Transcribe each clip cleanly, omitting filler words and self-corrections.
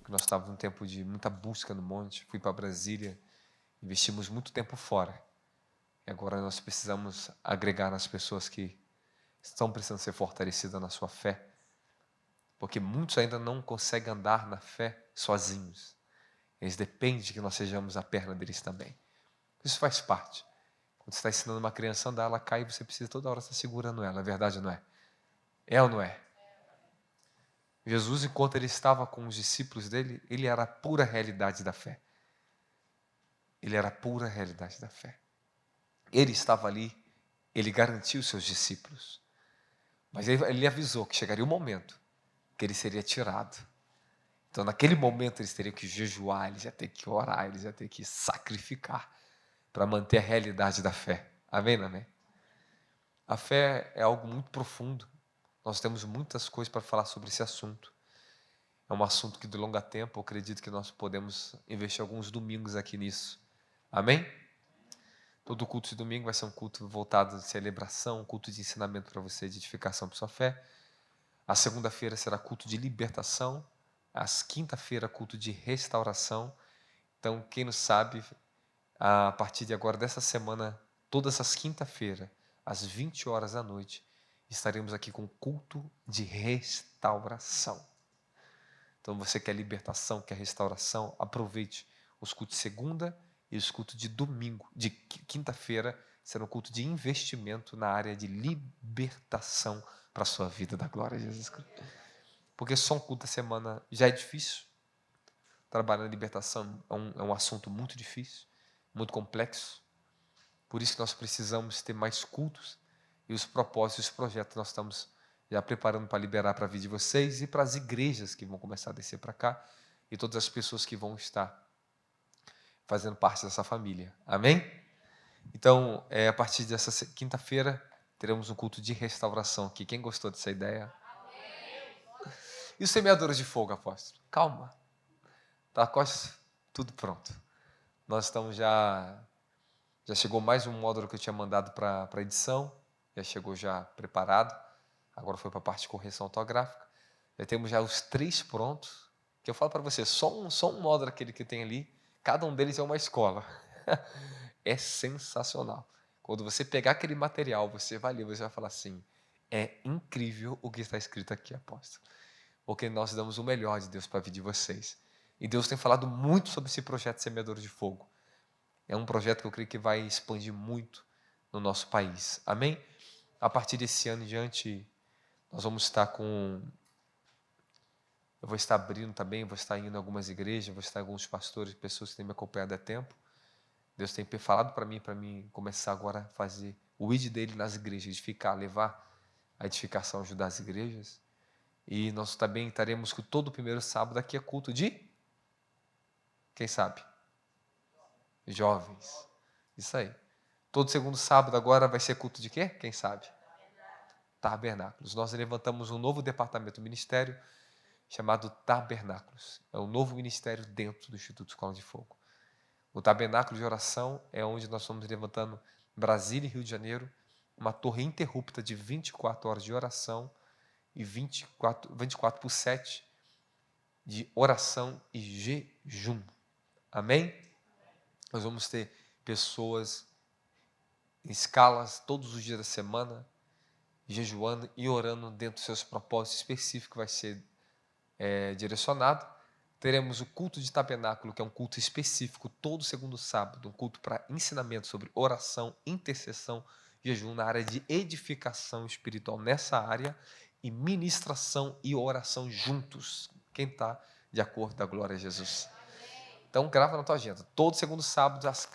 que nós estávamos num tempo de muita busca no monte. Fui para Brasília, investimos muito tempo fora. E agora nós precisamos agregar nas pessoas que estão precisando ser fortalecidas na sua fé, porque muitos ainda não conseguem andar na fé sozinhos. Eles dependem de que nós sejamos a perna deles também. Isso faz parte. Quando você está ensinando uma criança a andar, ela cai e você precisa toda hora estar segurando ela. É verdade ou não é? É ou não é? Jesus, enquanto ele estava com os discípulos dele, ele era a pura realidade da fé. Ele era a pura realidade da fé. Ele estava ali, ele garantiu os seus discípulos. Mas ele avisou que chegaria o momento que ele seria tirado. Então, naquele momento, eles teriam que jejuar, eles iam ter que orar, eles iam ter que sacrificar para manter a realidade da fé. Amém, amém? A fé é algo muito profundo. Nós temos muitas coisas para falar sobre esse assunto. É um assunto que de longo tempo, eu acredito que nós podemos investir alguns domingos aqui nisso. Amém? Todo culto de domingo vai ser um culto voltado de celebração, um culto de ensinamento para você, de edificação para sua fé. A segunda-feira será culto de libertação. Às quinta-feira, culto de restauração. Então, quem não sabe, a partir de agora, dessa semana, todas as quinta-feiras, às 20 horas da noite, estaremos aqui com culto de restauração. Então, você quer libertação, quer restauração, aproveite os cultos de segunda e os cultos de domingo, de quinta-feira, será um culto de investimento na área de libertação para a sua vida, da glória a Jesus Cristo. Porque só um culto da semana já é difícil. Trabalhar na libertação é um assunto muito difícil, muito complexo. Por isso que nós precisamos ter mais cultos e os propósitos, os projetos nós estamos já preparando para liberar para a vida de vocês e para as igrejas que vão começar a descer para cá e todas as pessoas que vão estar fazendo parte dessa família. Amém? Então, a partir dessa quinta-feira, teremos um culto de restauração aqui. Quem gostou dessa ideia? E os semeadores de fogo, apóstolo? Calma. Está quase tudo pronto. Nós estamos já chegou mais um módulo que eu tinha mandado para a edição, já chegou já preparado, agora foi para a parte de correção ortográfica. Já temos já os 3 prontos, que eu falo para você, só um módulo aquele que tem ali, cada um deles é uma escola. É sensacional. Quando você pegar aquele material, você vai ler, você vai falar assim, é incrível o que está escrito aqui, apóstolo. Porque nós damos o melhor de Deus para a vida de vocês. E Deus tem falado muito sobre esse projeto Semeadores de Fogo. É um projeto que eu creio que vai expandir muito no nosso país. Amém? A partir desse ano em diante, nós vamos estar com... Eu vou estar abrindo também, vou estar indo em algumas igrejas, vou estar em alguns pastores, pessoas que têm me acompanhado há tempo. Deus tem falado para mim começar agora a fazer o ID dele nas igrejas, edificar, levar a edificação, ajudar as igrejas. E nós também estaremos com todo o primeiro sábado aqui, é culto de... Quem sabe? Jovens. Isso aí. Todo segundo sábado agora vai ser culto de quê? Quem sabe? Tabernáculos. Nós levantamos um novo departamento do ministério chamado Tabernáculos. É um novo ministério dentro do Instituto Escola de Fogo. O tabernáculo de oração é onde nós estamos levantando Brasília e Rio de Janeiro, uma torre interrupta de 24 horas de oração e 24/7 de oração e jejum. Amém? Nós vamos ter pessoas em escalas todos os dias da semana, jejuando e orando dentro dos seus propósitos específicos, vai ser direcionado. Teremos o culto de tabernáculo, que é um culto específico, todo segundo sábado, um culto para ensinamento sobre oração, intercessão, jejum na área de edificação espiritual nessa área, e ministração e oração juntos. Quem está de acordo da glória a Jesus? Então grava na tua agenda, todo segundo sábado às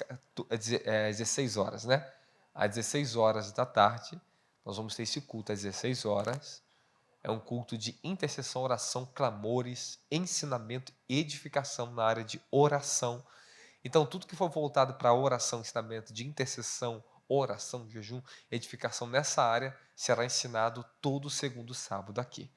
16 horas, né? Às 16 horas da tarde, nós vamos ter esse culto às 16 horas. É um culto de intercessão, oração, clamores, ensinamento e edificação na área de oração. Então, tudo que for voltado para oração, ensinamento de intercessão, oração, jejum, edificação nessa área, será ensinado todo segundo sábado aqui.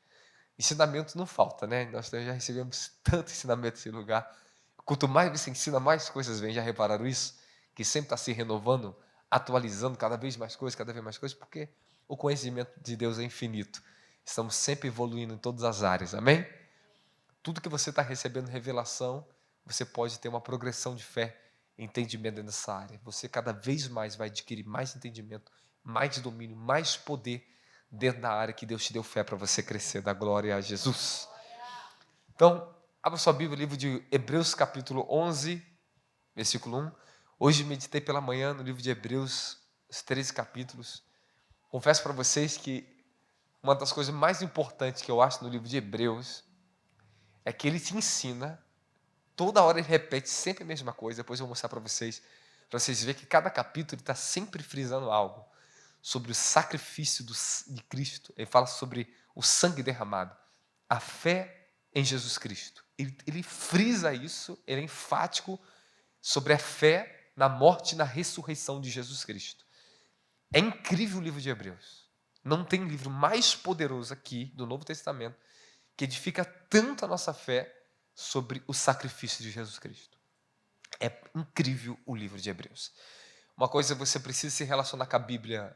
Ensinamento não falta, né? Nós já recebemos tanto ensinamento nesse lugar. Quanto mais você ensina, mais coisas vêm. Já repararam isso? Que sempre está se renovando, atualizando cada vez mais coisas, porque o conhecimento de Deus é infinito. Estamos sempre evoluindo em todas as áreas, amém? tudo que você está recebendo revelação, você pode ter uma progressão de fé, entendimento nessa área. Você cada vez mais vai adquirir mais entendimento, mais domínio, mais poder dentro da área que Deus te deu fé para você crescer. Da glória a Jesus. Então, abra sua Bíblia, livro de Hebreus capítulo 11, versículo 1. Hoje meditei pela manhã no livro de Hebreus, os 13 capítulos. Confesso para vocês que uma das coisas mais importantes que eu acho no livro de Hebreus é que ele te ensina, toda hora ele repete sempre a mesma coisa. Depois eu vou mostrar para vocês verem que cada capítulo está sempre frisando algo sobre o sacrifício de Cristo. Ele fala sobre o sangue derramado, a fé em Jesus Cristo. Ele frisa isso, ele é enfático sobre a fé na morte e na ressurreição de Jesus Cristo. É incrível o livro de Hebreus. Não tem livro mais poderoso aqui do Novo Testamento que edifica tanto a nossa fé sobre o sacrifício de Jesus Cristo. É incrível o livro de Hebreus. Uma coisa, você precisa se relacionar com a Bíblia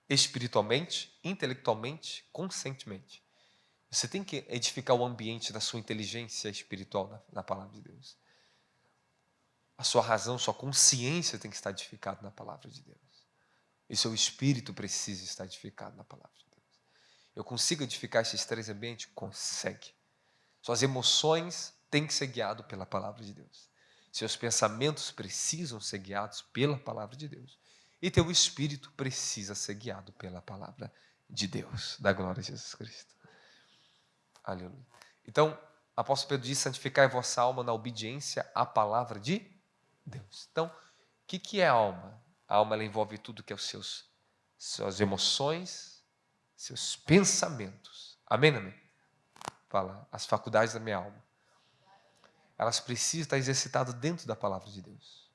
espiritualmente, intelectualmente, conscientemente. Você tem que edificar o ambiente da sua inteligência espiritual na palavra de Deus. A sua razão, sua consciência tem que estar edificada na palavra de Deus. E seu espírito precisa estar edificado na palavra de Deus. Eu consigo edificar esses três ambientes? Consegue. Suas emoções têm que ser guiadas pela palavra de Deus. Seus pensamentos precisam ser guiados pela palavra de Deus. E teu espírito precisa ser guiado pela palavra de Deus. Da glória a Jesus Cristo. Aleluia. Então, o apóstolo Pedro diz: santificai a vossa alma na obediência à palavra de Deus. Então, o que é a alma? A alma, ela envolve tudo que é os suas emoções, seus pensamentos. Amém, amém? Fala, as faculdades da minha alma. Elas precisam estar exercitadas dentro da palavra de Deus.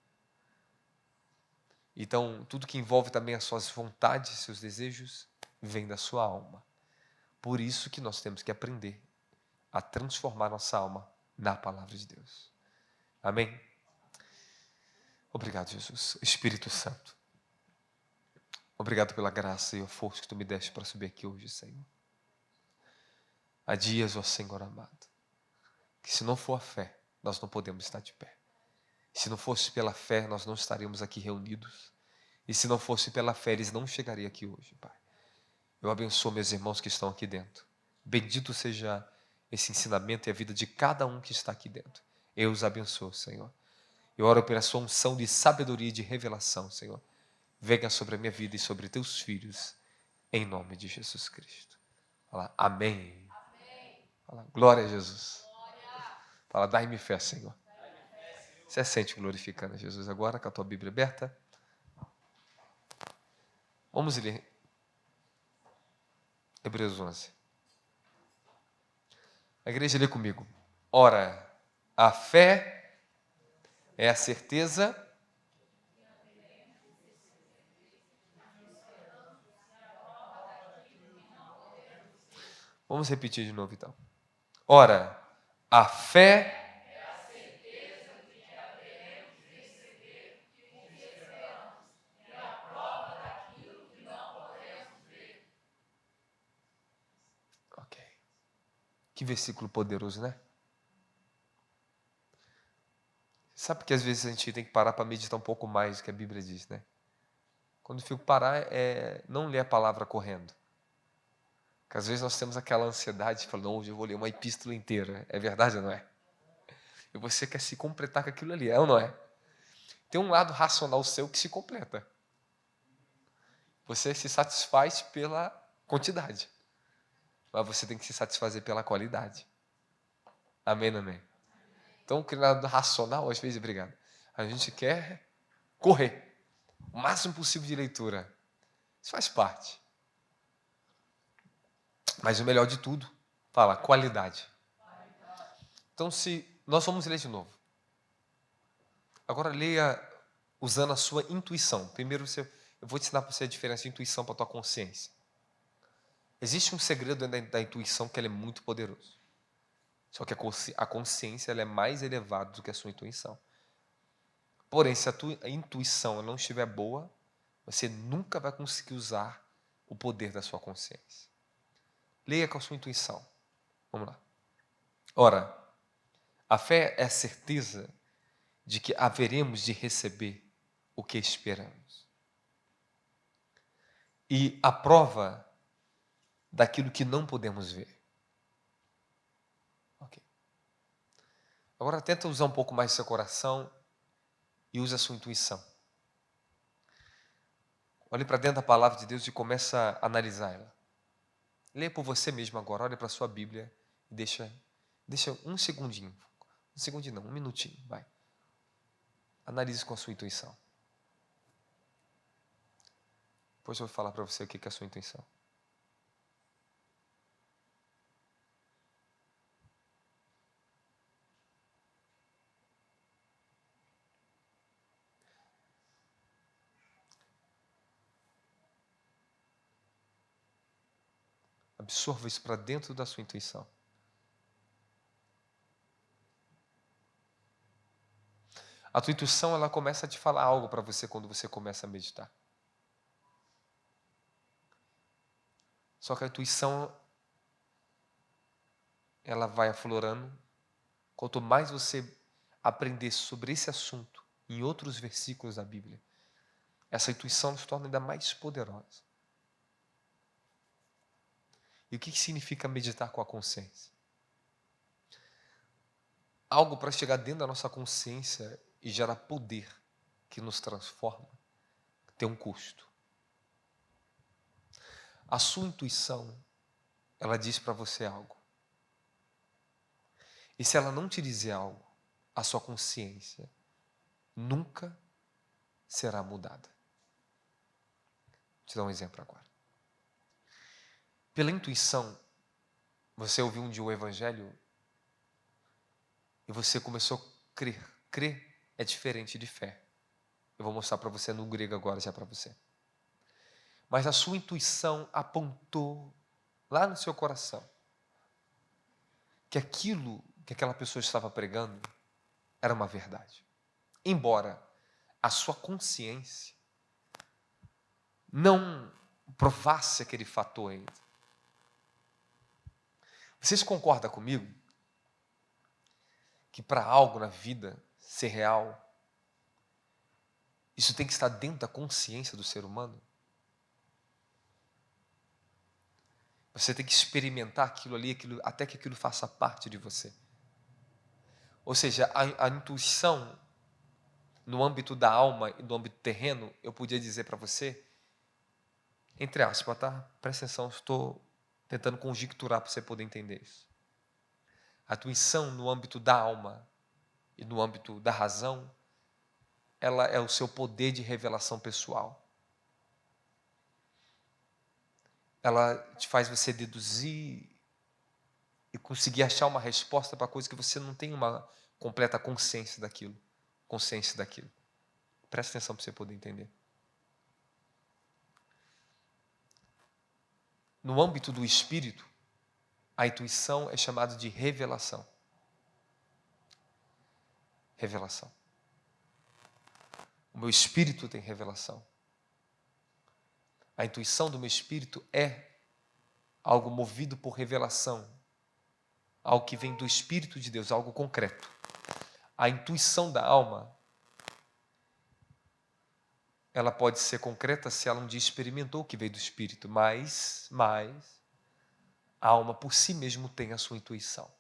Então, tudo que envolve também as suas vontades, seus desejos, vem da sua alma. Por isso que nós temos que aprender a transformar nossa alma na palavra de Deus. Amém? Obrigado, Jesus. Espírito Santo. Obrigado pela graça e a força que Tu me deste para subir aqui hoje, Senhor. Há dias, ó Senhor amado, que se não for a fé, nós não podemos estar de pé. Se não fosse pela fé, nós não estaríamos aqui reunidos. E se não fosse pela fé, eles não chegariam aqui hoje, Pai. Eu abençoo meus irmãos que estão aqui dentro. Bendito seja esse ensinamento e a vida de cada um que está aqui dentro. Eu os abençoo, Senhor. Eu oro pela sua unção de sabedoria e de revelação, Senhor. Venha sobre a minha vida e sobre teus filhos, em nome de Jesus Cristo. Fala, amém. Fala, glória a Jesus. Fala, dai-me fé, Senhor. Você sente glorificando a Jesus agora com a tua Bíblia aberta? Vamos ler Hebreus 11. A igreja lê comigo. Ora, a fé é a certeza. Vamos repetir de novo então. Ora, a fé Ok. Que versículo poderoso, né? Sabe que às vezes a gente tem que parar para meditar um pouco mais do que a Bíblia diz, né? Quando eu fico parar, não ler a palavra correndo. Porque às vezes nós temos aquela ansiedade de falar, não, hoje eu vou ler uma epístola inteira. É verdade ou não é? E você quer se completar com aquilo ali, é ou não é? Tem um lado racional seu que se completa. Você se satisfaz pela quantidade. Mas você tem que se satisfazer pela qualidade. Amém, amém? Então, o lado racional, às vezes, obrigado. A gente quer correr o máximo possível de leitura. Isso faz parte. Mas o melhor de tudo, fala, qualidade. Então, se nós vamos ler de novo. Agora leia usando a sua intuição. Primeiro, eu vou te ensinar para você a diferença de intuição para a tua consciência. Existe um segredo da intuição que ele é muito poderoso. Só que a consciência ela é mais elevada do que a sua intuição. Porém, se a tua intuição não estiver boa, você nunca vai conseguir usar o poder da sua consciência. Leia com a sua intuição. Vamos lá. Ora, A fé é a certeza de que haveremos de receber o que esperamos. E a prova daquilo que não podemos ver. Ok. Agora tenta usar um pouco mais seu coração e use a sua intuição. Olhe para dentro da palavra de Deus e começa a analisar ela. Leia por você mesmo agora, olhe para a sua Bíblia e deixa um segundinho. Um segundinho não, um minutinho, vai. Analise com a sua intuição. Depois eu vou falar para você o que é a sua intuição. Absorva isso para dentro da sua intuição. A tua intuição, ela começa a te falar algo para você quando você começa a meditar. Só que a intuição, ela vai aflorando. Quanto mais você aprender sobre esse assunto em outros versículos da Bíblia, essa intuição se torna ainda mais poderosa. E o que significa meditar com a consciência? Algo para chegar dentro da nossa consciência e gerar poder que nos transforma, tem um custo. A sua intuição, ela diz para você algo. E se ela não te dizer algo, a sua consciência nunca será mudada. Vou te dar um exemplo agora. Pela intuição, você ouviu um dia o Evangelho e você começou a crer. Crer é diferente de fé. Eu vou mostrar para você no grego agora, já para você. Mas a sua intuição apontou lá no seu coração que aquilo que aquela pessoa estava pregando era uma verdade. Embora a sua consciência não provasse aquele fator ainda. Vocês concordam comigo que para algo na vida ser real, isso tem que estar dentro da consciência do ser humano? Você tem que experimentar aquilo ali, até que aquilo faça parte de você. Ou seja, a intuição, no âmbito da alma e no âmbito terreno, eu podia dizer para você, entre aspas, tá? Presta atenção, estou tentando conjecturar para você poder entender isso. A intuição no âmbito da alma e no âmbito da razão, ela é o seu poder de revelação pessoal. Ela te faz você deduzir e conseguir achar uma resposta para coisa que você não tem uma completa consciência daquilo. Presta atenção para você poder entender. No âmbito do espírito, a intuição é chamada de revelação. Revelação. O meu espírito tem revelação. A intuição do meu espírito é algo movido por revelação. Algo que vem do Espírito de Deus, algo concreto. A intuição da alma, ela pode ser concreta se ela um dia experimentou o que veio do Espírito, mas a alma por si mesmo tem a sua intuição.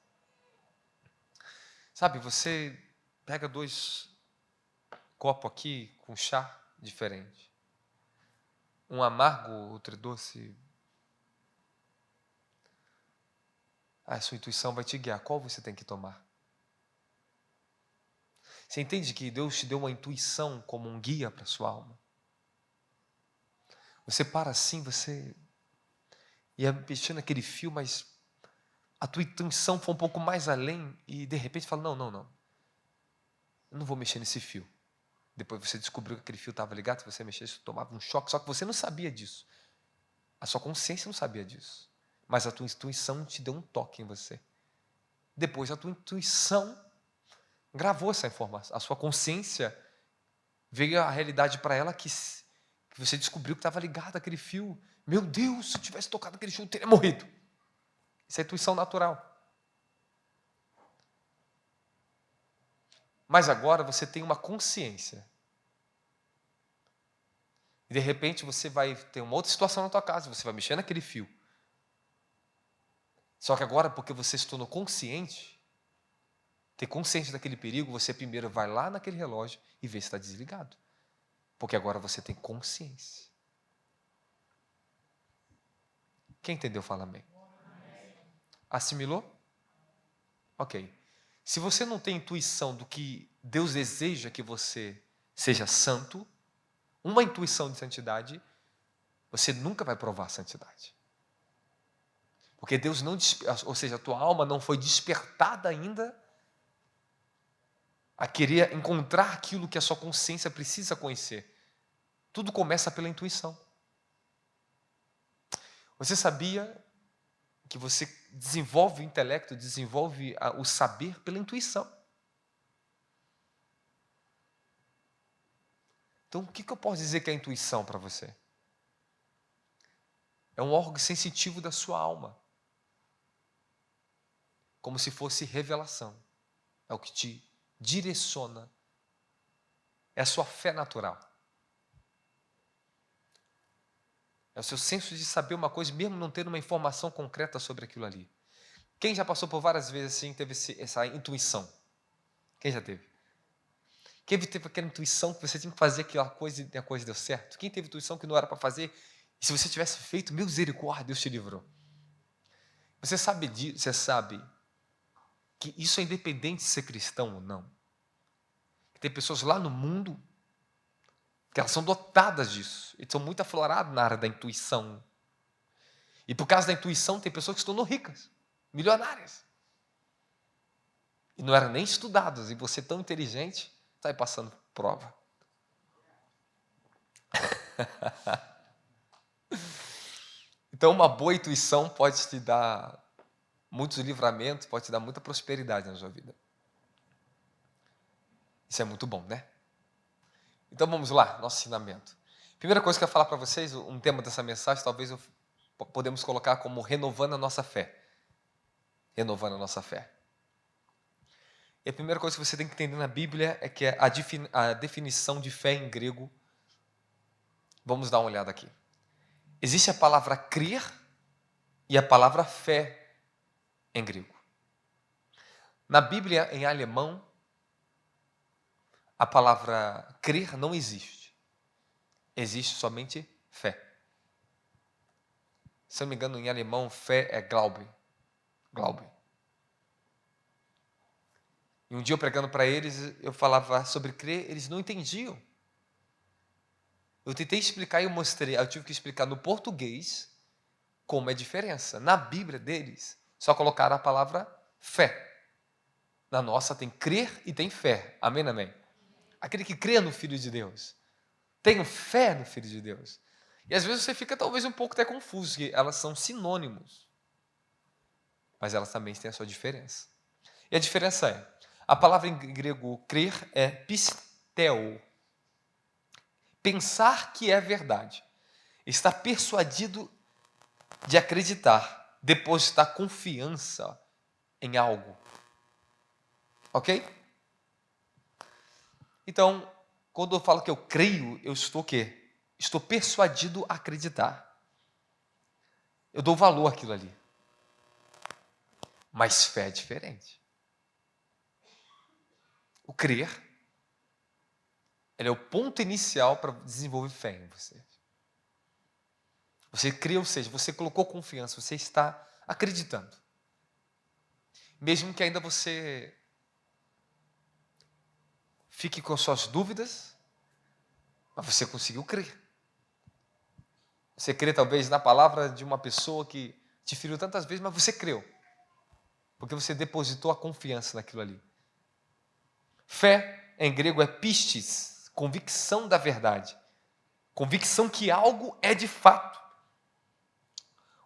Sabe, você pega 2 copos aqui com chá diferente. Um amargo, outro doce. A sua intuição vai te guiar. Qual você tem que tomar? Você entende que Deus te deu uma intuição como um guia para a sua alma? Você para assim, você ia mexendo naquele fio, mas a tua intuição foi um pouco mais além e de repente fala, não. Eu não vou mexer nesse fio. Depois você descobriu que aquele fio estava ligado, se você mexesse, você tomava um choque, só que você não sabia disso. A sua consciência não sabia disso. Mas a tua intuição te deu um toque em você. Depois a tua intuição gravou essa informação. A sua consciência veio a realidade para ela que você descobriu que estava ligado àquele fio. Meu Deus, se eu tivesse tocado aquele fio, eu teria morrido. Isso é intuição natural. Mas agora você tem uma consciência. E de repente você vai ter uma outra situação na tua casa, você vai mexer naquele fio. Só que agora, porque você se tornou consciente, ter consciência daquele perigo, você primeiro vai lá naquele relógio e vê se está desligado. Porque agora você tem consciência. Quem entendeu, fala amém. Assimilou? Ok. Se você não tem intuição do que Deus deseja que você seja santo, uma intuição de santidade, você nunca vai provar a santidade. Porque Deus não, ou seja, a tua alma não foi despertada ainda a querer encontrar aquilo que a sua consciência precisa conhecer. Tudo começa pela intuição. Você sabia que você desenvolve o intelecto, desenvolve o saber pela intuição? Então, o que eu posso dizer que é a intuição para você? É um órgão sensitivo da sua alma. Como se fosse revelação. É o que te direciona. É a sua fé natural. É o seu senso de saber uma coisa, mesmo não tendo uma informação concreta sobre aquilo ali. Quem já passou por várias vezes assim, teve essa intuição? Quem já teve? Quem teve aquela intuição que você tinha que fazer aquela coisa e a coisa deu certo? Quem teve intuição que não era para fazer? E se você tivesse feito, misericórdia, Deus te livrou. Você sabe que isso é independente de ser cristão ou não. Tem pessoas lá no mundo que elas são dotadas disso. E são muito afloradas na área da intuição. E por causa da intuição, tem pessoas que se tornam ricas, milionárias. E não eram nem estudadas. E você tão inteligente, está aí passando prova. Então, uma boa intuição pode te dar muitos livramentos, pode te dar muita prosperidade na sua vida. Isso é muito bom, né? Então, vamos lá, nosso ensinamento. Primeira coisa que eu ia falar para vocês, um tema dessa mensagem, talvez podemos colocar como renovando a nossa fé. Renovando a nossa fé. E a primeira coisa que você tem que entender na Bíblia é que a definição de fé em grego. Vamos dar uma olhada aqui. Existe a palavra crer e a palavra fé em grego. Na Bíblia, em alemão, a palavra crer não existe. Existe somente fé. Se eu não me engano, em alemão, fé é Glaube. Glaube. E um dia eu pregando para eles, eu falava sobre crer, eles não entendiam. Eu tentei explicar e eu mostrei, eu tive que explicar no português como é a diferença. Na Bíblia deles, só colocaram a palavra fé. Na nossa tem crer e tem fé. Amém, amém? Aquele que crê no Filho de Deus. Tenho fé no Filho de Deus. E às vezes você fica talvez um pouco até confuso, que elas são sinônimos. Mas elas também têm a sua diferença. E a diferença é, a palavra em grego crer é pisteo. Pensar que é verdade. Estar persuadido de acreditar. Depositar confiança em algo. Ok? Então, quando eu falo que eu creio, eu estou o quê? Estou persuadido a acreditar. Eu dou valor àquilo ali. Mas fé é diferente. O crer, ele é o ponto inicial para desenvolver fé em você. Você crê, ou seja, você colocou confiança, você está acreditando. Mesmo que ainda você fique com suas dúvidas, mas você conseguiu crer. Você crê talvez na palavra de uma pessoa que te feriu tantas vezes, mas você creu. Porque você depositou a confiança naquilo ali. Fé, em grego, é pistis, convicção da verdade. Convicção que algo é de fato.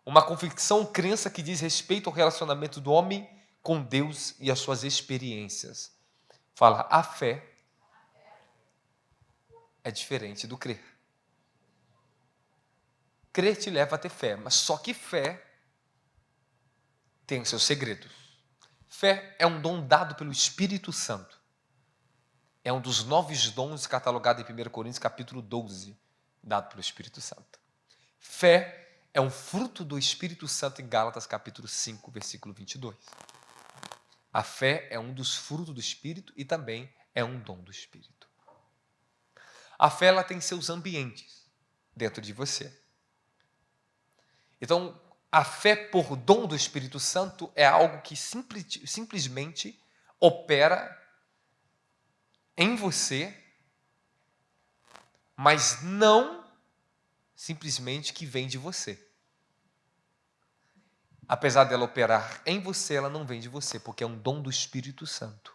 Uma convicção, crença que diz respeito ao relacionamento do homem com Deus e as suas experiências. Fala, a fé é diferente do crer. Crer te leva a ter fé, mas só que fé tem os seus segredos. Fé é um dom dado pelo Espírito Santo. é um dos 9 dons catalogados em 1 Coríntios, capítulo 12, dado pelo Espírito Santo. Fé é um fruto do Espírito Santo em Gálatas, capítulo 5, versículo 22. A fé é um dos frutos do Espírito e também é um dom do Espírito. A fé, ela tem seus ambientes dentro de você. Então, a fé por dom do Espírito Santo é algo que simplesmente opera em você, mas não simplesmente que vem de você. Apesar dela operar em você, ela não vem de você, porque é um dom do Espírito Santo.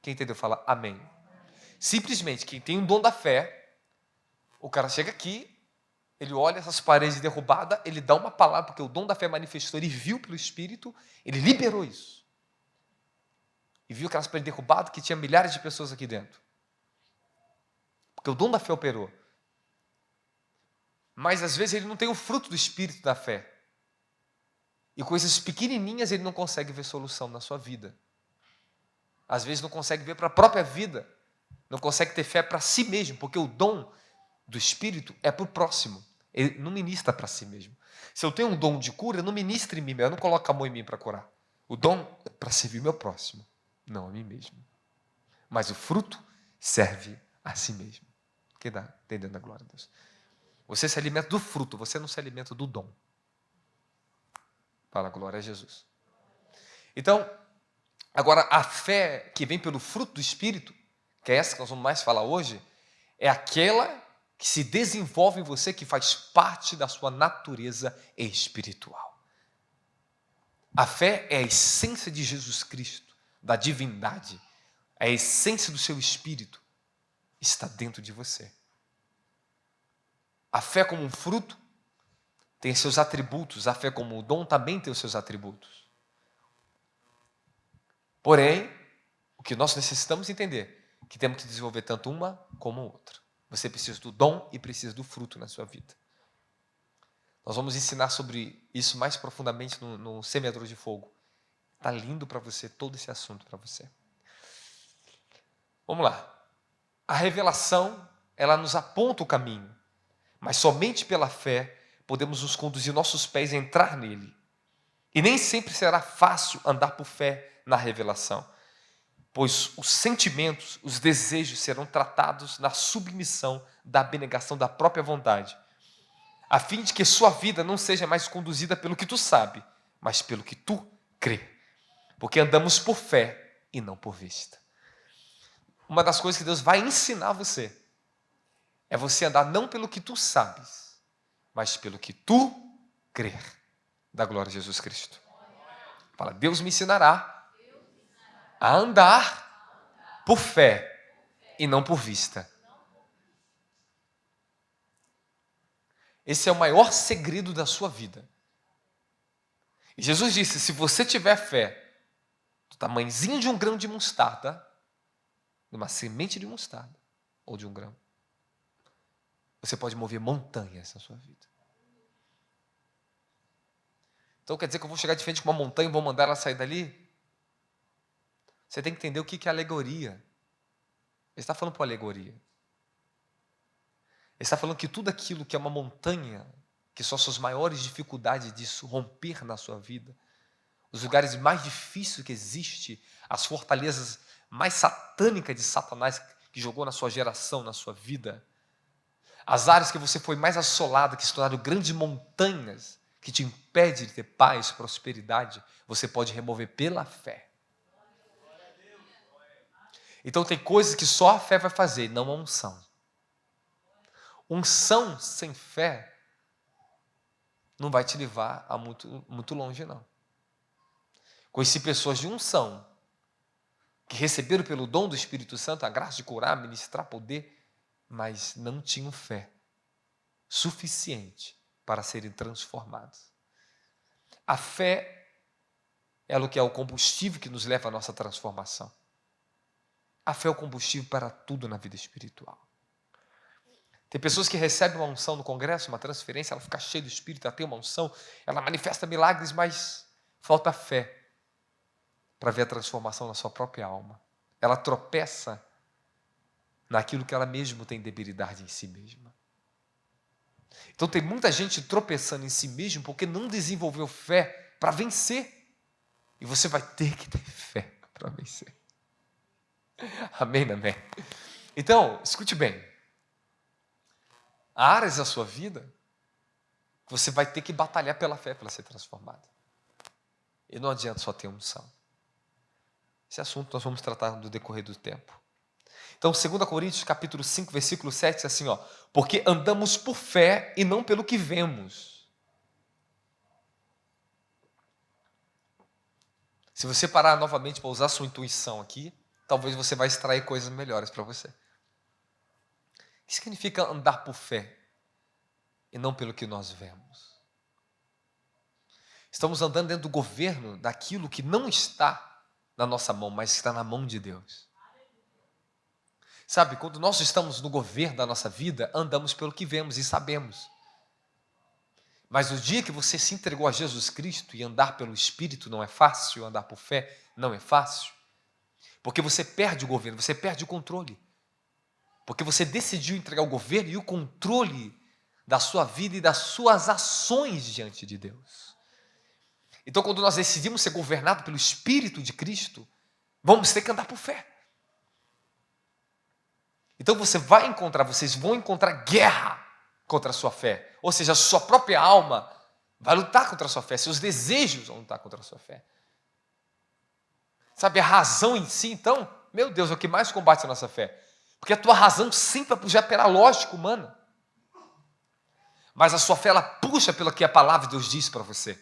Quem entendeu, fala amém. Simplesmente, quem tem um dom da fé, o cara chega aqui, ele olha essas paredes derrubadas, ele dá uma palavra, porque o dom da fé manifestou, ele viu pelo Espírito, ele liberou isso. E viu aquelas paredes derrubadas que tinha milhares de pessoas aqui dentro. Porque o dom da fé operou. Mas às vezes ele não tem o fruto do Espírito da fé. E coisas pequenininhas ele não consegue ver solução na sua vida. Às vezes não consegue ver para a própria vida. Não consegue ter fé para si mesmo, porque o dom do Espírito é para o próximo. Ele não ministra para si mesmo. Se eu tenho um dom de cura, eu não ministro em mim, eu não coloco a mão em mim para curar. O dom é para servir meu próximo, não a mim mesmo. Mas o fruto serve a si mesmo. Quem está entendendo a glória a Deus? Você se alimenta do fruto, você não se alimenta do dom. Fala, glória a Jesus. Então, agora a fé que vem pelo fruto do Espírito, que é essa que nós vamos mais falar hoje, é aquela que se desenvolve em você, que faz parte da sua natureza espiritual. A fé é a essência de Jesus Cristo, da divindade, a essência do seu Espírito está dentro de você. A fé como um fruto tem seus atributos, a fé como um dom também tem os seus atributos. Porém, o que nós necessitamos entender, que temos que desenvolver tanto uma como outra. Você precisa do dom e precisa do fruto na sua vida. Nós vamos ensinar sobre isso mais profundamente no Semeador de Fogo. Está lindo para você, todo esse assunto para você. Vamos lá. A revelação, ela nos aponta o caminho, mas somente pela fé podemos nos conduzir nossos pés a entrar nele. E nem sempre será fácil andar por fé na revelação, pois os sentimentos, os desejos serão tratados na submissão da abnegação da própria vontade, a fim de que sua vida não seja mais conduzida pelo que tu sabe, mas pelo que tu crê. Porque andamos por fé e não por vista. Uma das coisas que Deus vai ensinar você é você andar não pelo que tu sabes, mas pelo que tu crer. Da glória a Jesus Cristo. Fala, Deus me ensinará a andar por fé e não por vista. Esse é o maior segredo da sua vida. E Jesus disse, se você tiver fé do tamanhozinho de um grão de mostarda, de uma semente de mostarda, ou de um grão, você pode mover montanhas na sua vida. Então quer dizer que eu vou chegar de frente com uma montanha e vou mandar ela sair dali? Você tem que entender o que é alegoria. Ele está falando por alegoria. Ele está falando que tudo aquilo que é uma montanha, que são as suas maiores dificuldades de romper na sua vida, os lugares mais difíceis que existe, as fortalezas mais satânicas de Satanás que jogou na sua geração, na sua vida, as áreas que você foi mais assolado, que se tornaram grandes montanhas, que te impede de ter paz, prosperidade, você pode remover pela fé. Então tem coisas que só a fé vai fazer, não a unção. Unção sem fé não vai te levar a muito longe, não. Conheci pessoas de unção que receberam pelo dom do Espírito Santo a graça de curar, ministrar poder, mas não tinham fé suficiente para serem transformados. A fé é o que é o combustível que nos leva à nossa transformação. A fé é o combustível para tudo na vida espiritual. Tem pessoas que recebem uma unção no congresso, uma transferência, ela fica cheia do Espírito, ela tem uma unção, ela manifesta milagres, mas falta fé para ver a transformação na sua própria alma. ela tropeça naquilo que ela mesma tem debilidade em si mesma. Então tem muita gente tropeçando em si mesmo porque não desenvolveu fé para vencer. E você vai ter que ter fé para vencer. Amém, amém. Então, escute bem. Há áreas da sua vida que você vai ter que batalhar pela fé para ser transformado. E não adianta só ter unção. Esse assunto nós vamos tratar no decorrer do tempo. Então, 2 Coríntios, capítulo 5, versículo 7, diz assim, porque andamos por fé e não pelo que vemos. Se você parar novamente para usar sua intuição aqui, talvez você vai extrair coisas melhores para você. O que significa andar por fé e não pelo que nós vemos? Estamos andando dentro do governo daquilo que não está na nossa mão, mas está na mão de Deus. Sabe, quando nós estamos no governo da nossa vida, andamos pelo que vemos e sabemos. Mas o dia que você se entregou a Jesus Cristo e andar pelo Espírito não é fácil, andar por fé não é fácil, porque você perde o governo, você perde o controle. Porque você decidiu entregar o governo e o controle da sua vida e das suas ações diante de Deus. Então, quando nós decidimos ser governados pelo Espírito de Cristo, vamos ter que andar por fé. Então vocês vão encontrar guerra contra a sua fé. Ou seja, a sua própria alma vai lutar contra a sua fé, seus desejos vão lutar contra a sua fé. Sabe, a razão em si, então, meu Deus, é o que mais combate a nossa fé. Porque a tua razão sempre vai puxar pela lógica humana. Mas a sua fé, ela puxa pelo que a palavra de Deus diz para você.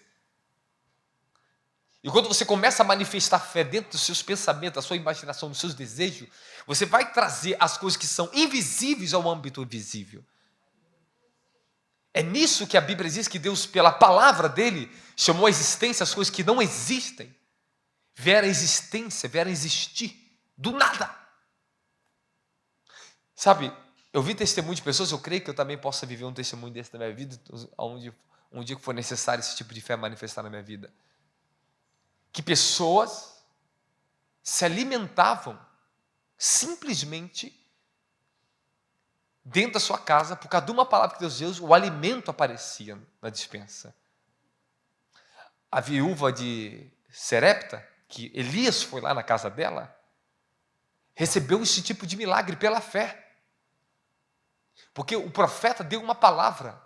E quando você começa a manifestar fé dentro dos seus pensamentos, da sua imaginação, dos seus desejos, você vai trazer as coisas que são invisíveis ao âmbito visível. É nisso que a Bíblia diz que Deus, pela palavra dele, chamou a existência as coisas que não existem. Vieram a existência, vieram a existir do nada. Sabe, eu vi testemunho de pessoas, eu creio que eu também possa viver um testemunho desse na minha vida, onde um dia que for necessário esse tipo de fé manifestar na minha vida. Que pessoas se alimentavam simplesmente dentro da sua casa, por causa de uma palavra que Deus deu, o alimento aparecia na despensa. A viúva de Serepta, que Elias foi lá na casa dela, recebeu esse tipo de milagre pela fé. Porque o profeta deu uma palavra.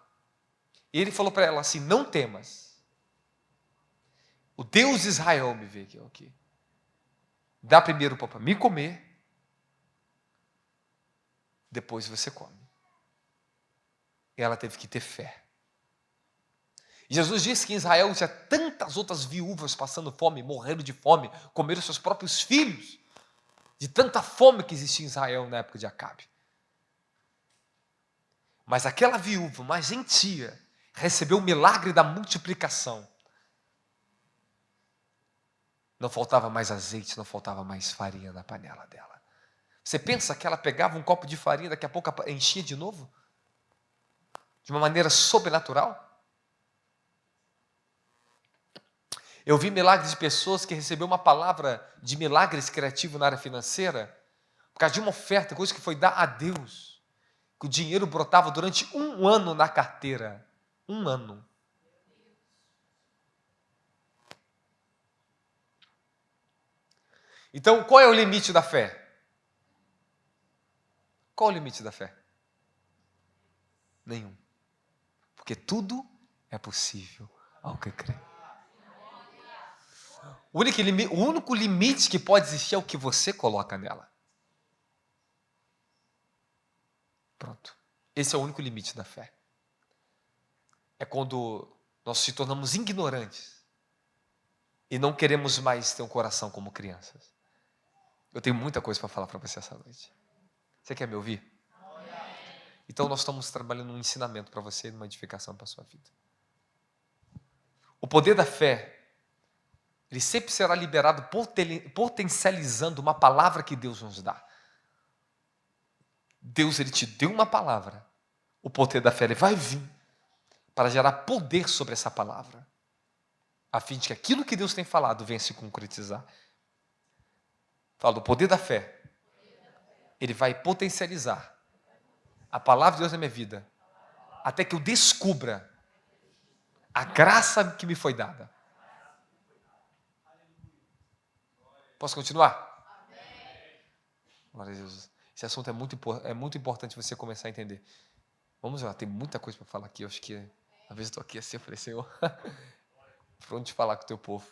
E ele falou para ela assim, não temas. O Deus de Israel me vê aqui. Dá primeiro para me comer, depois você come. E ela teve que ter fé. E Jesus disse que em Israel tinha tantas outras viúvas passando fome, morrendo de fome, comeram seus próprios filhos, de tanta fome que existia em Israel na época de Acabe. Mas aquela viúva mais gentia recebeu o milagre da multiplicação. Não faltava mais azeite, não faltava mais farinha na panela dela. Você pensa que ela pegava um copo de farinha, daqui a pouco enchia de novo? De uma maneira sobrenatural? Eu vi milagres de pessoas que receberam uma palavra de milagres criativos na área financeira, por causa de uma oferta, coisa que foi dar a Deus, que o dinheiro brotava durante 1 ano na carteira. 1 ano. Então, qual é o limite da fé? Qual é o limite da fé? Nenhum. Porque tudo é possível ao que crê. O único limite que pode existir é o que você coloca nela. Pronto. Esse é o único limite da fé. É quando nós se tornamos ignorantes e não queremos mais ter um coração como crianças. Eu tenho muita coisa para falar para você essa noite. Você quer me ouvir? Então nós estamos trabalhando um ensinamento para você, uma edificação para a sua vida. O poder da fé, ele sempre será liberado potencializando uma palavra que Deus nos dá. Deus, ele te deu uma palavra. O poder da fé, ele vai vir para gerar poder sobre essa palavra, a fim de que aquilo que Deus tem falado venha se concretizar. Fala, o poder da fé. Ele vai potencializar a palavra de Deus na minha vida, até que eu descubra a graça que me foi dada. Posso continuar? Glória a Jesus. Esse assunto é muito importante você começar a entender. Vamos lá, tem muita coisa para falar aqui. Eu acho que, às vezes eu estou aqui assim, eu falei, Senhor, por onde falar com o teu povo?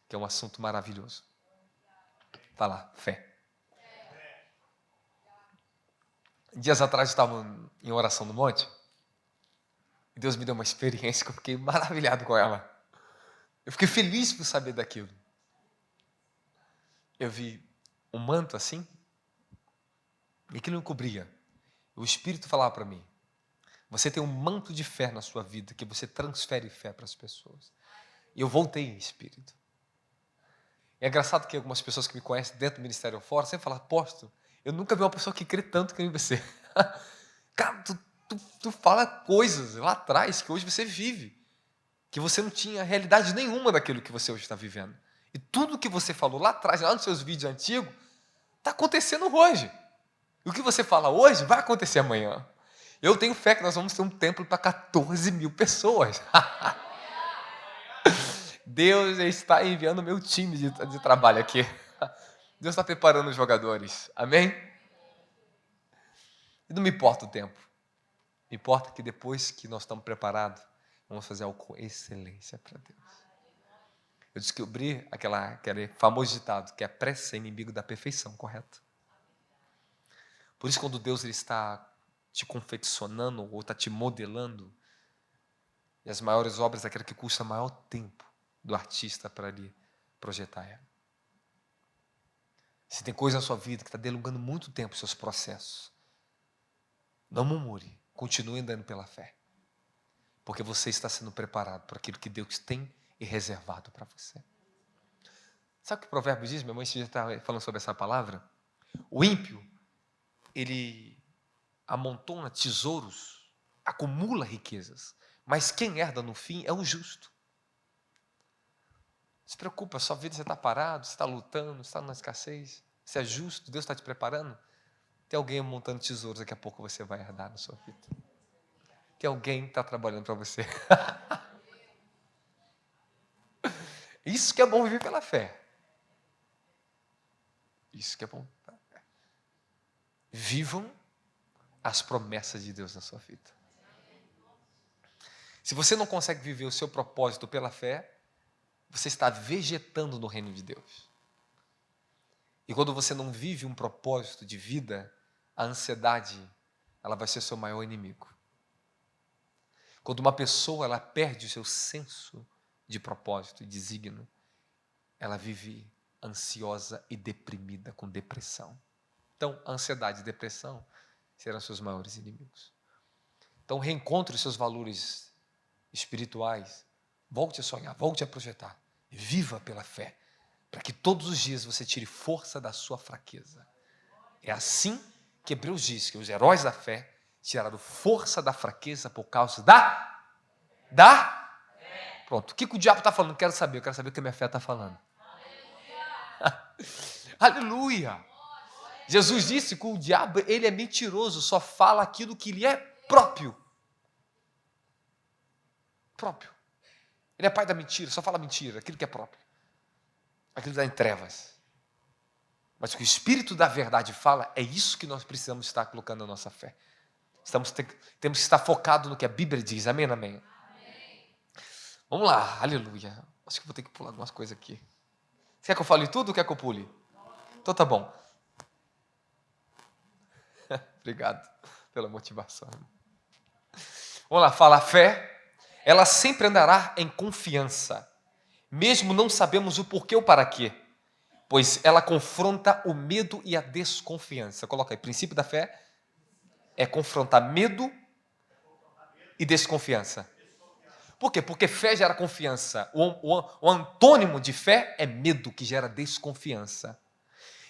Que é um assunto maravilhoso. Fala, fé. Dias atrás eu estava em oração no monte, e Deus me deu uma experiência que eu fiquei maravilhado com ela. Eu fiquei feliz por saber daquilo. Eu vi um manto assim, e aquilo me cobria. O Espírito falava para mim, você tem um manto de fé na sua vida, que você transfere fé para as pessoas. E eu voltei em Espírito. É engraçado que algumas pessoas que me conhecem dentro do ministério ou fora, sempre falam, apóstolo, eu nunca vi uma pessoa que crê tanto que nem você. Cara, tu fala coisas lá atrás que hoje você vive, que você não tinha realidade nenhuma daquilo que você hoje está vivendo. E tudo que você falou lá atrás, lá nos seus vídeos antigos, está acontecendo hoje. E o que você fala hoje vai acontecer amanhã. Eu tenho fé que nós vamos ter um templo para 14 mil pessoas. Deus está enviando o meu time de trabalho aqui. Deus está preparando os jogadores. Amém? E não me importa o tempo. Me importa que depois que nós estamos preparados, vamos fazer algo com excelência para Deus. Eu descobri aquele famoso ditado, que a pressa é inimigo da perfeição, correto? Por isso, quando Deus ele está te confeccionando ou está te modelando, e as maiores obras é aquela que custa maior tempo do artista para lhe projetar ela. Se tem coisa na sua vida que está delongando muito tempo os seus processos, não murmure, continue andando pela fé, porque você está sendo preparado para aquilo que Deus tem e reservado para você. Sabe o que o provérbio diz? Minha mãe já está falando sobre essa palavra. O ímpio, ele amontona tesouros, acumula riquezas, mas quem herda no fim é o justo. Não se preocupa, a sua vida você está parado, você está lutando, você está na escassez, você é justo, Deus está te preparando. Tem alguém montando tesouros, daqui a pouco você vai herdar na sua vida. Tem alguém que está trabalhando para você. Isso que é bom viver pela fé. Isso que é bom. Vivam as promessas de Deus na sua vida. Se você não consegue viver o seu propósito pela fé, você está vegetando no reino de Deus. E quando você não vive um propósito de vida, a ansiedade, ela vai ser seu maior inimigo. Quando uma pessoa ela perde o seu senso de propósito e desígnio, ela vive ansiosa e deprimida, com depressão. Então, a ansiedade e depressão serão seus maiores inimigos. Então, reencontre os seus valores espirituais. Volte a sonhar, volte a projetar. Viva pela fé, para que todos os dias você tire força da sua fraqueza. É assim que Hebreus diz que os heróis da fé tiraram força da fraqueza por causa da Pronto, o que o diabo está falando? Eu quero saber o que a minha fé está falando. Aleluia! Jesus disse que o diabo ele é mentiroso, só fala aquilo que lhe é próprio. Próprio. Ele é pai da mentira, só fala mentira, aquilo que é próprio. Aquilo que está em trevas. Mas o que o Espírito da verdade fala, é isso que nós precisamos estar colocando na nossa fé. Temos que estar focado no que a Bíblia diz. Amém, amém? Vamos lá, aleluia. Acho que vou ter que pular algumas coisas aqui. Você quer que eu fale tudo ou quer que eu pule? Então tá bom. Obrigado pela motivação. Vamos lá, fala, a fé, ela sempre andará em confiança, mesmo não sabemos o porquê ou para quê, pois ela confronta o medo e a desconfiança. Coloca aí, princípio da fé é confrontar medo e desconfiança. Por quê? Porque fé gera confiança. O antônimo de fé é medo, que gera desconfiança.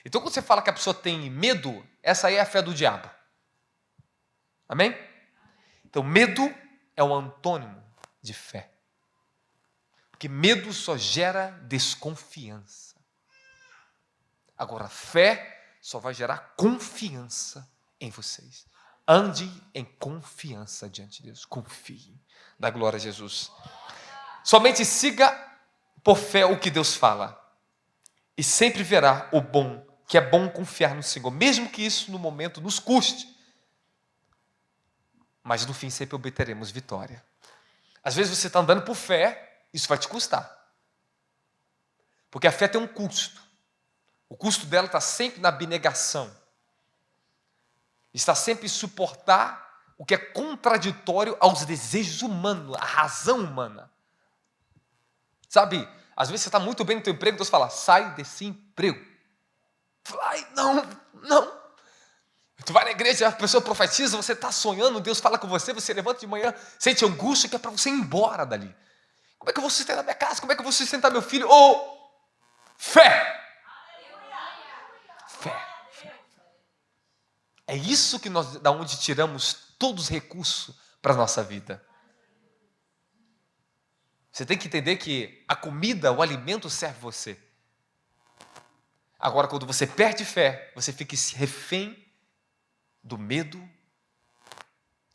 Então, quando você fala que a pessoa tem medo, essa aí é a fé do diabo. Amém? Então, medo é o antônimo de fé. Porque medo só gera desconfiança. Agora, fé só vai gerar confiança em vocês. Ande em confiança diante de Deus. Confie. Dá glória a Jesus. Somente siga por fé o que Deus fala. E sempre verá o bom, que é bom confiar no Senhor, mesmo que isso no momento nos custe. Mas no fim sempre obteremos vitória. Às vezes você está andando por fé, isso vai te custar. Porque a fé tem um custo. O custo dela está sempre na abnegação. Está sempre em suportar o que é contraditório aos desejos humanos, à razão humana. Sabe, às vezes você está muito bem no teu emprego, Deus fala, sai desse emprego. Ai, não. Tu vai na igreja, a pessoa profetiza, você está sonhando, Deus fala com você, você levanta de manhã, sente angústia que é para você ir embora dali. Como é que eu vou sustentar minha casa? Como é que eu vou sustentar meu filho? Fé! Fé. É isso que nós, da onde tiramos todos os recursos para a nossa vida. Você tem que entender que a comida, o alimento serve você. Agora, quando você perde fé, você fica refém do medo,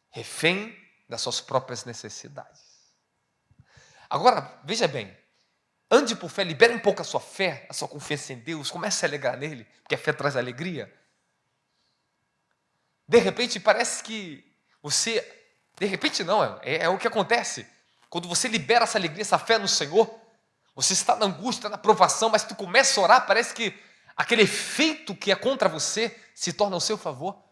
refém das suas próprias necessidades. Agora, veja bem, ande por fé, libere um pouco a sua fé, a sua confiança em Deus, comece a alegrar nele, porque a fé traz alegria. De repente parece que você, de repente não, é o que acontece. Quando você libera essa alegria, essa fé no Senhor, você está na angústia, na provação, mas tu começa a orar, parece que aquele efeito que é contra você se torna ao seu favor.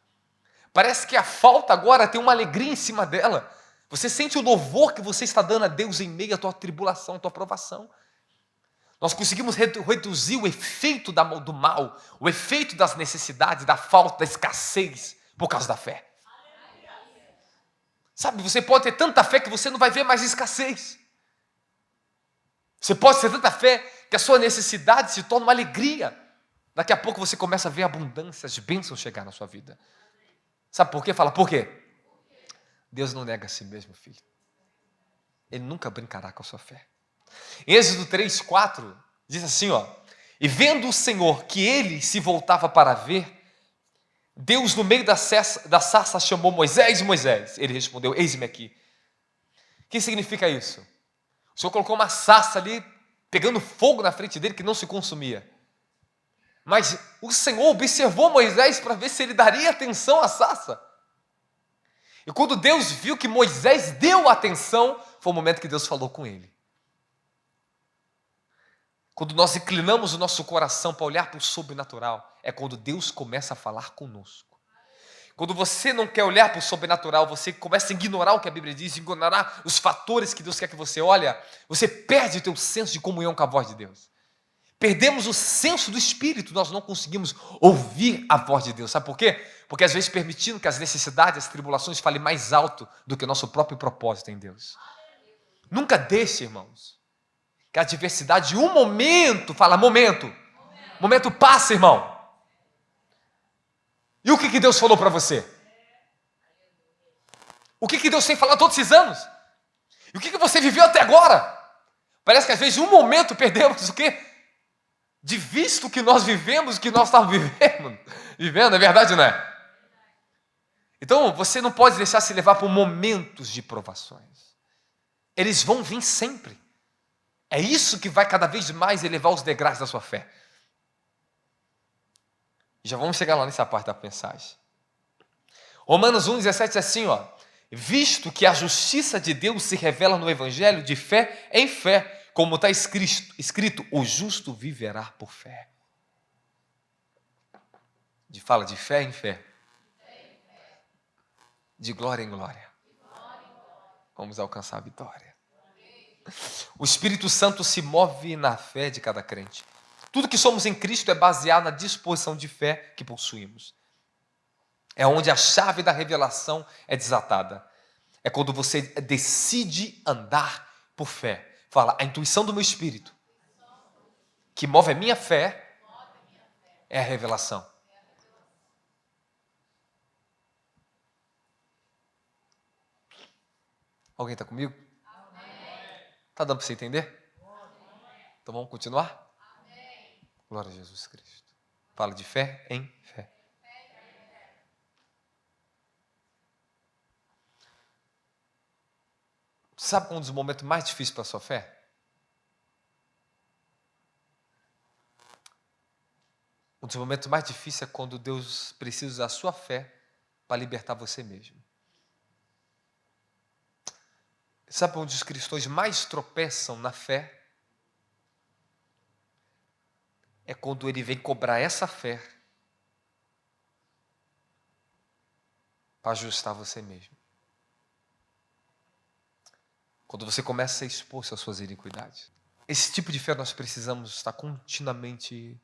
Parece que a falta agora tem uma alegria em cima dela. Você sente o louvor que você está dando a Deus em meio à tua tribulação, à tua provação. Nós conseguimos reduzir o efeito do mal, o efeito das necessidades, da falta, da escassez, por causa da fé. Sabe, você pode ter tanta fé que você não vai ver mais escassez. Você pode ter tanta fé que a sua necessidade se torna uma alegria. Daqui a pouco você começa a ver abundância, as bênçãos chegar na sua vida. Sabe por quê? Fala, por quê? Deus não nega a si mesmo, filho. Ele nunca brincará com a sua fé. Em Êxodo 3, 4, diz assim, e vendo o Senhor que ele se voltava para ver, Deus no meio da sarça chamou Moisés. Ele respondeu, eis-me aqui. O que significa isso? O Senhor colocou uma sarça ali, pegando fogo na frente dele, que não se consumia. Mas o Senhor observou Moisés para ver se ele daria atenção à sarça. E quando Deus viu que Moisés deu atenção, foi o momento que Deus falou com ele. Quando nós inclinamos o nosso coração para olhar para o sobrenatural, é quando Deus começa a falar conosco. Quando você não quer olhar para o sobrenatural, você começa a ignorar o que a Bíblia diz, ignorar os fatores que Deus quer que você olhe, você perde o teu senso de comunhão com a voz de Deus. Perdemos o senso do Espírito, nós não conseguimos ouvir a voz de Deus. Sabe por quê? Porque às vezes permitindo que as necessidades, as tribulações falem mais alto do que o nosso próprio propósito em Deus. Nunca deixe, irmãos, que a adversidade, um momento, momento passa, irmão. E o que Deus falou para você? O que Deus tem falado todos esses anos? E o que você viveu até agora? Parece que às vezes um momento perdemos o quê? De vista o que nós vivemos, o que nós estamos vivendo, é verdade ou não é? Então você não pode deixar se levar por momentos de provações. Eles vão vir sempre. É isso que vai cada vez mais elevar os degraus da sua fé. Já vamos chegar lá nessa parte da mensagem. Romanos 1,17 diz assim, visto que a justiça de Deus se revela no Evangelho de fé em fé, como está escrito, o justo viverá por fé. Fala de fé em fé. De glória em glória. Vamos alcançar a vitória. O Espírito Santo se move na fé de cada crente. Tudo que somos em Cristo é baseado na disposição de fé que possuímos. É onde a chave da revelação é desatada. É quando você decide andar por fé. Fala, a intuição do meu espírito, que move a minha fé, é a revelação. Alguém está comigo? Está dando para você entender? Então vamos continuar? Glória a Jesus Cristo. Fala de fé em fé. Sabe um dos momentos mais difíceis para a sua fé? Um dos momentos mais difíceis é quando Deus precisa usar a sua fé para libertar você mesmo. Sabe onde os cristãos mais tropeçam na fé? É quando ele vem cobrar essa fé para ajustar você mesmo. Quando você começa a ser exposto às suas iniquidades. Esse tipo de fé nós precisamos estar continuamente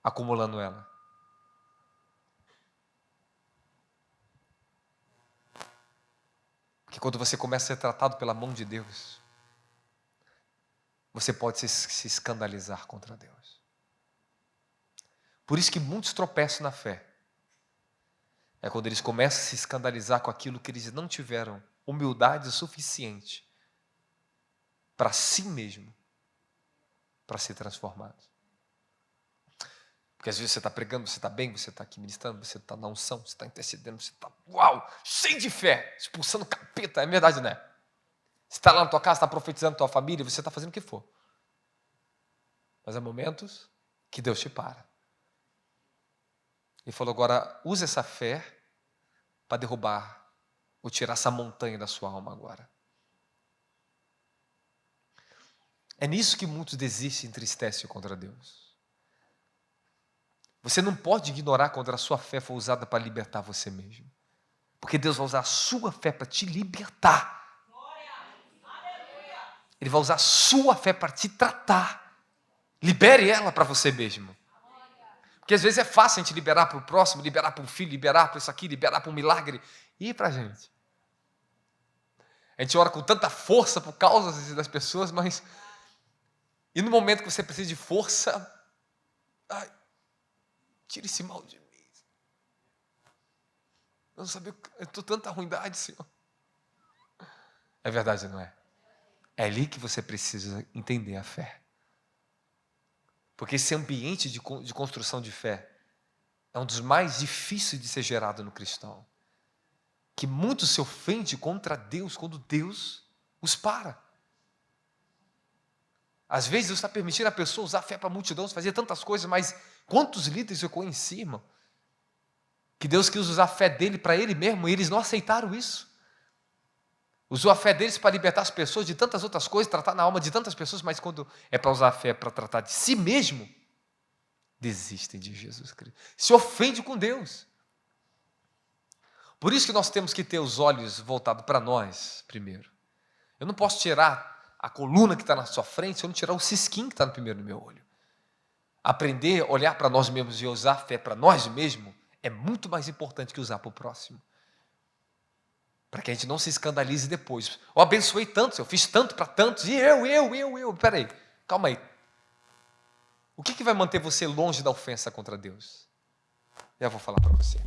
acumulando ela. Porque quando você começa a ser tratado pela mão de Deus, você pode se escandalizar contra Deus. Por isso que muitos tropeçam na fé. É quando eles começam a se escandalizar com aquilo que eles não tiveram humildade suficiente para si mesmo, para ser transformados. Porque às vezes você está pregando, você está bem, você está aqui ministrando, você está na unção, você está intercedendo, você está, cheio de fé, expulsando capeta, é verdade, né? Você está lá na tua casa, está profetizando a tua família, você está fazendo o que for. Mas há momentos que Deus te para. Ele falou, agora use essa fé para derrubar ou tirar essa montanha da sua alma agora. É nisso que muitos desistem e entristecem contra Deus. Você não pode ignorar quando a sua fé for usada para libertar você mesmo. Porque Deus vai usar a sua fé para te libertar. Ele vai usar a sua fé para te tratar. Libere ela para você mesmo. Porque às vezes é fácil a gente liberar para o próximo, liberar para um filho, liberar para isso aqui, liberar para um milagre. E para a gente? A gente ora com tanta força por causa das pessoas, mas... E no momento que você precisa de força... Tira esse mal de mim. Eu não sabia, eu estou tanta ruindade, Senhor. É verdade, não é? É ali que você precisa entender a fé. Porque esse ambiente de construção de fé é um dos mais difíceis de ser gerado no cristão. Que muitos se ofendem contra Deus quando Deus os para. Às vezes Deus está permitindo a pessoa usar a fé para a multidão, fazer tantas coisas, mas quantos líderes eu conheci, irmão? Que Deus quis usar a fé dele para ele mesmo e eles não aceitaram isso. Usou a fé deles para libertar as pessoas de tantas outras coisas, tratar na alma de tantas pessoas, mas quando é para usar a fé para tratar de si mesmo, desistem de Jesus Cristo. Se ofende com Deus. Por isso que nós temos que ter os olhos voltados para nós primeiro. Eu não posso tirar a coluna que está na sua frente se eu não tirar o cisquinho que está no primeiro do meu olho. Aprender a olhar para nós mesmos e usar a fé para nós mesmos é muito mais importante que usar para o próximo. Para que a gente não se escandalize depois. Eu abençoei tantos, eu fiz tanto para tantos, e eu. Peraí, calma aí. O que vai manter você longe da ofensa contra Deus? Já vou falar para você.